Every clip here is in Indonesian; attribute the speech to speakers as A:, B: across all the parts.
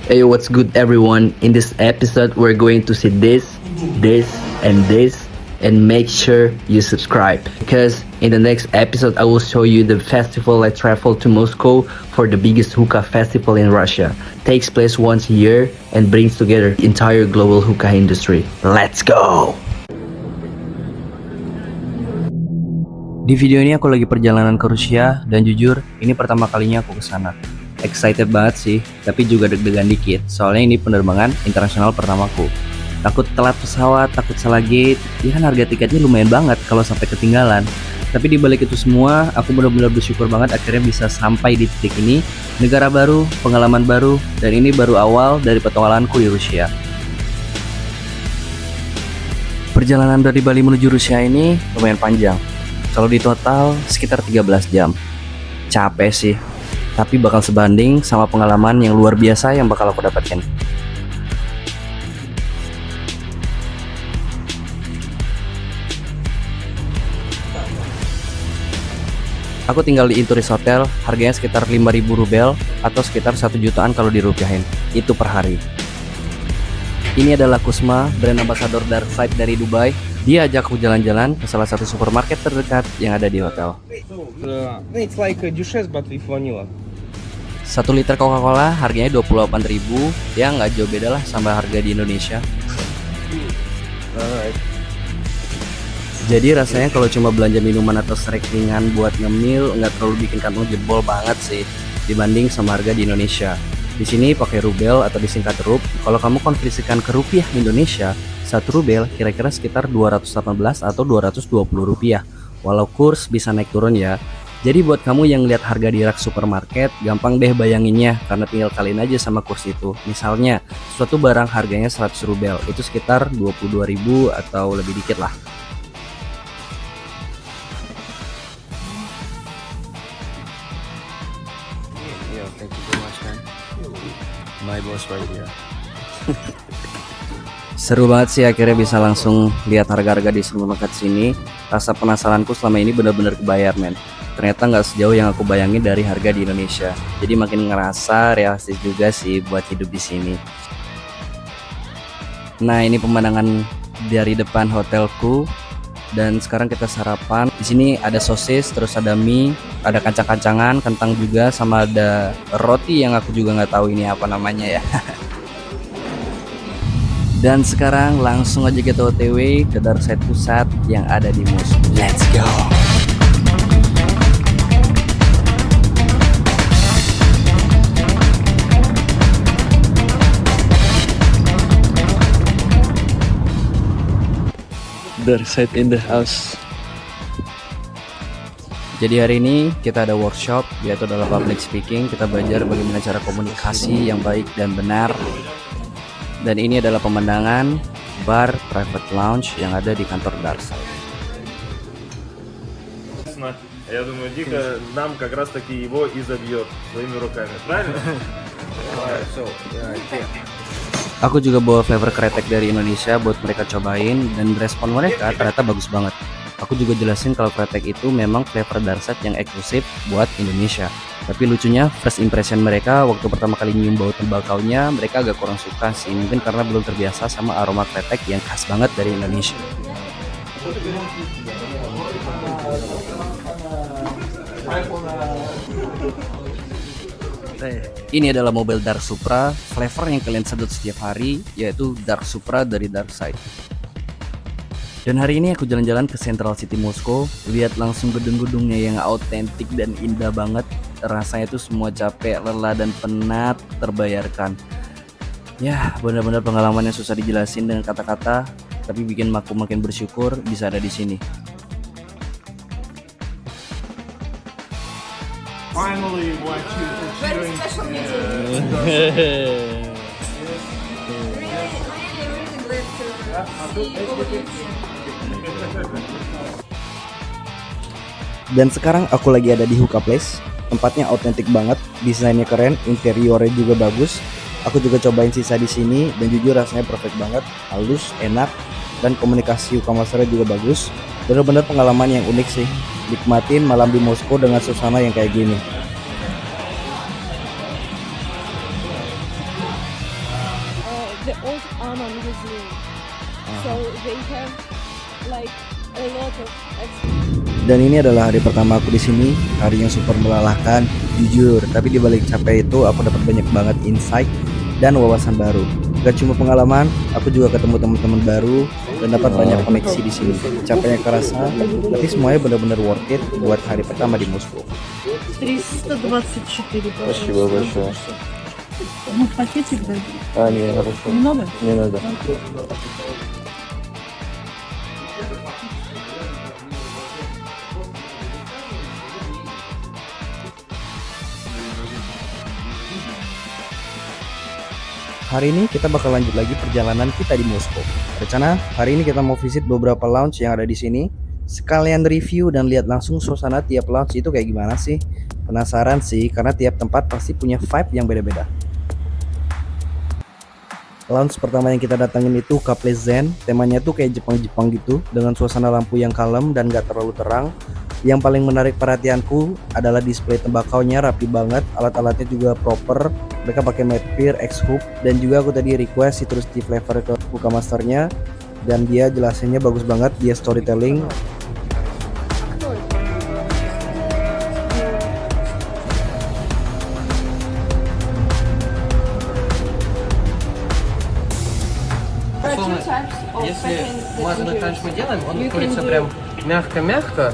A: Hey, what's good, everyone? In this episode, we're going to see this, and make sure you subscribe. Because in the next episode, I will show you the festival I traveled to Moscow for the biggest hookah festival in Russia. Takes place once a year and brings together the entire global hookah industry. Let's go! Di video ini aku lagi perjalanan ke Rusia dan jujur ini pertama kalinya aku ke sana. Excited banget sih, tapi juga deg-degan dikit. Soalnya ini penerbangan internasional pertamaku. Takut telat pesawat, takut salah gate. Ya kan harga tiketnya lumayan banget kalau sampai ketinggalan. Tapi di balik itu semua, aku benar-benar bersyukur banget akhirnya bisa sampai di titik ini. Negara baru, pengalaman baru, dan ini baru awal dari petualanganku di Rusia. Perjalanan dari Bali menuju Rusia ini lumayan panjang. Kalau di total sekitar 13 jam. Capek sih, tapi bakal sebanding sama pengalaman yang luar biasa yang bakal aku dapatkan. Aku tinggal di Inturis Hotel, harganya sekitar 5.000 rubel atau sekitar 1 jutaan kalau dirupiahin. Itu per hari. Ini adalah Kusma, brand ambassador Darkside dari Dubai. Dia ajak aku jalan-jalan ke salah satu supermarket terdekat yang ada di hotel.
B: It's like a Duchess but with vanilla.
A: 1 liter Coca-Cola harganya 28.000, ya nggak jauh beda lah sama harga di Indonesia.
B: Alright.
A: Jadi rasanya kalau cuma belanja minuman atau snack ringan buat ngemil nggak terlalu bikin kantong jebol banget sih dibanding sama harga di Indonesia. Di sini pakai rubel atau disingkat rup. Kalau kamu konversikan ke rupiah Indonesia, 1 rubel kira-kira sekitar 218 atau 220 rupiah. Walau kurs bisa naik turun ya. Jadi buat kamu yang lihat harga di rak supermarket, gampang deh bayanginnya karena tinggal kaliin aja sama kurs itu. Misalnya, suatu barang harganya 100 rubel, itu sekitar 22.000 atau lebih dikit lah.
B: Yeah, thank you so much, man. My boss right here.
A: Seru banget sih akhirnya bisa langsung lihat harga-harga di supermarket sini. Rasa penasaranku selama ini benar-benar kebayar, men. Ternyata nggak sejauh yang aku bayangin dari harga di Indonesia. Jadi makin ngerasa realistis juga sih buat hidup di sini. Nah, ini pemandangan dari depan hotelku. Dan sekarang kita sarapan. Di sini ada sosis, terus ada mie, ada kacang-kacangan, kentang juga, sama ada roti yang aku juga nggak tahu ini apa namanya ya. Dan sekarang langsung aja kita OTW ke Darkside pusat yang ada di Moskow. Let's go.
B: Darkside in the house.
A: Jadi hari ini kita ada workshop, yaitu adalah public speaking. Kita belajar bagaimana cara komunikasi yang baik dan benar. Dan ini adalah pemandangan bar private lounge yang ada di kantor Darkside.
C: Я думаю, Дика нам как раз таки его и забьет своими руками, правильно?
A: Aku juga bawa flavor kretek dari Indonesia buat mereka cobain, dan respon mereka ternyata bagus banget. Aku juga jelasin kalau kretek itu memang flavor Darkside yang eksklusif buat Indonesia. Tapi lucunya first impression mereka waktu pertama kali nyium bau tembakaunya, mereka agak kurang suka sih, mungkin karena belum terbiasa sama aroma kretek yang khas banget dari Indonesia. Ini adalah mobil Dark Supra, flavor yang kalian sedot setiap hari, yaitu Dark Supra dari Darkside. Dan hari ini aku jalan-jalan ke Central City Moskow, lihat langsung gedung-gedungnya yang autentik dan indah banget. Rasanya itu semua capek, lelah, dan penat terbayarkan. Ya, benar-benar pengalaman yang susah dijelasin dengan kata-kata, tapi bikin aku makin bersyukur bisa ada di sini.
C: Finally, what you
D: Very special meeting. Really glad to see all of you here.
A: Dan sekarang aku lagi ada di Hookah Place. Tempatnya autentik banget, desainnya keren, interiornya juga bagus. Aku juga cobain sisa di sini dan jujur rasanya perfect banget, halus, enak, dan komunikasi Hookah Masternya juga bagus. Bener-bener pengalaman yang unik sih. Nikmatin malam di Moskow dengan suasana yang kayak gini.
E: old Aman Museum. So they have like a lot of
A: Dan ini adalah hari pertama aku di sini, hari yang super melelahkan, jujur. Tapi di balik capek itu aku dapat banyak banget insight dan wawasan baru. Gak cuma pengalaman, aku juga ketemu teman-teman baru dan dapat banyak koneksi di sini. Capeknya kerasa, tapi semuanya benar-benar worth it buat hari pertama di Moskow.
E: 324.
B: Спасибо большое.
E: Ну, пакетик дай.
B: Не, хорошо.
E: Не надо?
B: Не надо.
A: Hari ini kita bakal lanjut lagi perjalanan kita di Moskow. Rencana hari ini kita mau visit beberapa lounge yang ada di sini, sekalian review dan lihat langsung suasana tiap lounge itu kayak gimana sih. Penasaran sih, karena tiap tempat pasti punya vibe yang beda-beda. Lounge pertama yang kita datangin itu Cafe Zen. Temanya tuh kayak Jepang-Jepang gitu, dengan suasana lampu yang kalem dan gak terlalu terang. Yang paling menarik perhatianku adalah display tembakaunya rapi banget, alat-alatnya juga proper. Mereka pakai matte pear, X-hoop, dan juga aku tadi request citrus tea flavor ke buka masternya, dan dia jelasinnya bagus banget, dia storytelling.
E: Two types of
F: Если
E: packings that
F: мазанный
E: you
F: кранч мы делаем, он
E: You can
F: курится
E: do
F: прям мягко-мягко,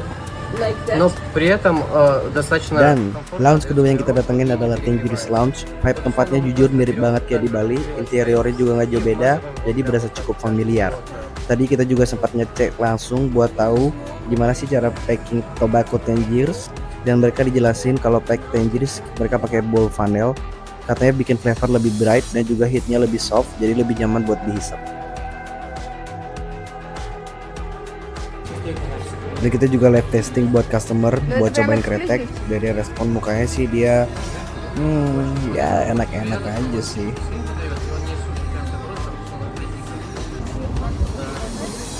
E: like that.
F: но при этом достаточно
A: Dan
F: комфортно.
A: lounge kedua yang kita datengin adalah Tengiris Lounge. Vibe tempatnya jujur mirip banget kayak di Bali, interiornya juga nggak jauh beda, jadi berasa cukup familiar. Tadi kita juga sempat ngecek langsung buat tahu gimana sih cara packing tobacco Tengiris, dan mereka dijelasin kalau pack Tengiris mereka pakai bowl funnel, katanya bikin flavor lebih bright dan juga hitnya lebih soft, jadi lebih nyaman buat dihisap. Dan kita juga live testing buat customer buat cobain kretek. Dari respon mukanya sih dia ya enak-enak aja sih.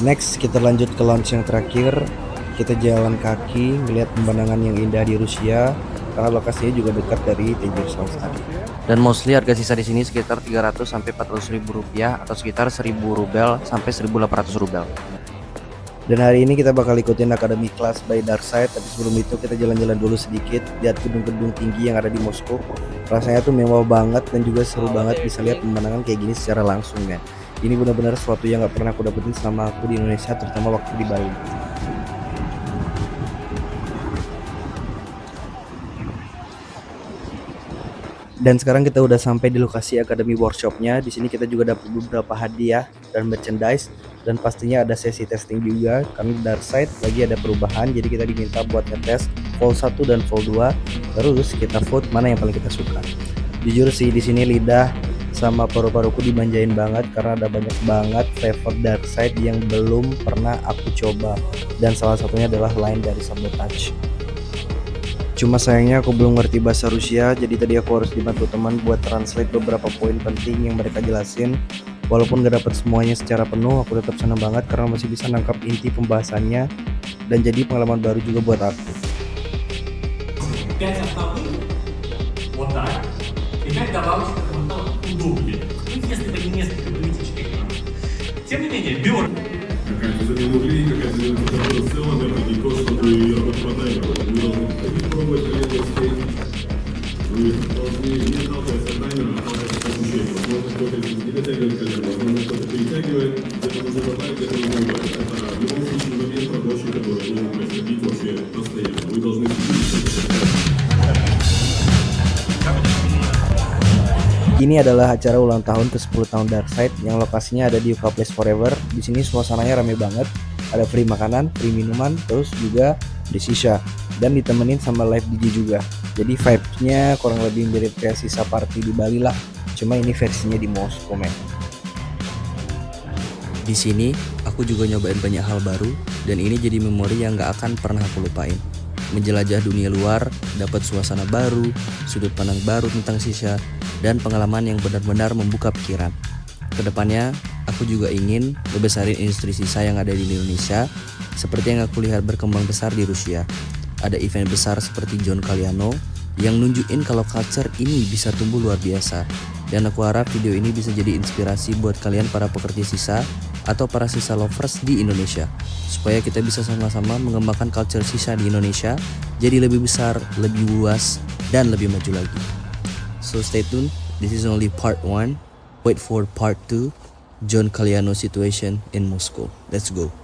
A: Next kita lanjut ke lounge yang terakhir. Kita jalan kaki ngeliat pemandangan yang indah di Rusia karena lokasinya juga dekat dari Tengiris Lounge tadi. Dan mostly harga sisa di sini sekitar 300 sampai 400 ribu rupiah atau sekitar 1000 rubel sampai 1800 rubel. Dan hari ini kita bakal ikutin Academy Class by Darkside, tapi sebelum itu kita jalan-jalan dulu sedikit, lihat gedung-gedung tinggi yang ada di Moskow. Rasanya tuh mewah banget dan juga seru banget bisa lihat pemandangan kayak gini secara langsung kan. Ini benar-benar sesuatu yang gak pernah aku dapetin selama aku di Indonesia, terutama waktu di Bali. Dan sekarang kita udah sampai di lokasi Academy Workshopnya. Di sini kita juga dapat beberapa hadiah dan merchandise, dan pastinya ada sesi testing juga karena di Darkside lagi ada perubahan. Jadi kita diminta buat ngetes Vol 1 dan Vol 2, terus kita vote mana yang paling kita suka. Jujur sih di sini lidah sama paru-paruku dimanjain banget karena ada banyak banget flavor Darkside yang belum pernah aku coba, dan salah satunya adalah line dari Sabotage. Cuma sayangnya aku belum ngerti bahasa Rusia, jadi tadi aku harus dibantu teman buat translate beberapa poin penting yang mereka jelasin. Walaupun gak dapet semuanya secara penuh, aku tetap senang banget karena masih bisa nangkap inti pembahasannya dan jadi pengalaman baru juga buat aku.
G: 5 основных, вот так, и 5 добавочных фронтов удобнее. Ну, если бы не несколько политических нюансов. Тем не менее, Бёрд.
H: Какая-то замена углей, какая-то замена температуры в целом, это не то, чтобы работать по таймеру. Вы должны пробовать проверять стейк. Вы должны не отталкиваться от таймера, а отталкиваться от ощущения. Возможно, кто-то не дотягивает колено, возможно, кто-то перетягивает, где-то нужно добавить, где-то нужно убавить. Это в любом случае момент рабочий, который должен происходить вообще постоянно. Вы должны
A: Ini adalah acara ulang tahun ke-10 tahun Darkside yang lokasinya ada di Yuka Place Forever. Di sini suasananya rame banget. Ada free makanan, free minuman, terus juga free shisha, dan ditemenin sama live DJ juga. Jadi vibes-nya kurang lebih mirip kayak sisa party di Bali lah. Cuma ini versinya di Moskow, men. Di sini aku juga nyobain banyak hal baru, dan ini jadi memori yang gak akan pernah aku lupain. Menjelajah dunia luar, dapat suasana baru, sudut pandang baru tentang shisha, dan pengalaman yang benar-benar membuka pikiran. Kedepannya, aku juga ingin ngebesarin industri shisha yang ada di Indonesia, seperti yang aku lihat berkembang besar di Rusia. Ada event besar seperti John Galliano yang nunjukin kalau culture ini bisa tumbuh luar biasa. Dan aku harap video ini bisa jadi inspirasi buat kalian para pekerja sisa atau para sisa lovers di Indonesia, supaya kita bisa sama-sama mengembangkan culture sisa di Indonesia jadi lebih besar, lebih luas, dan lebih maju lagi. So stay tuned, this is only part 1. Wait for part 2, John Galliano situation in Moscow. Let's go.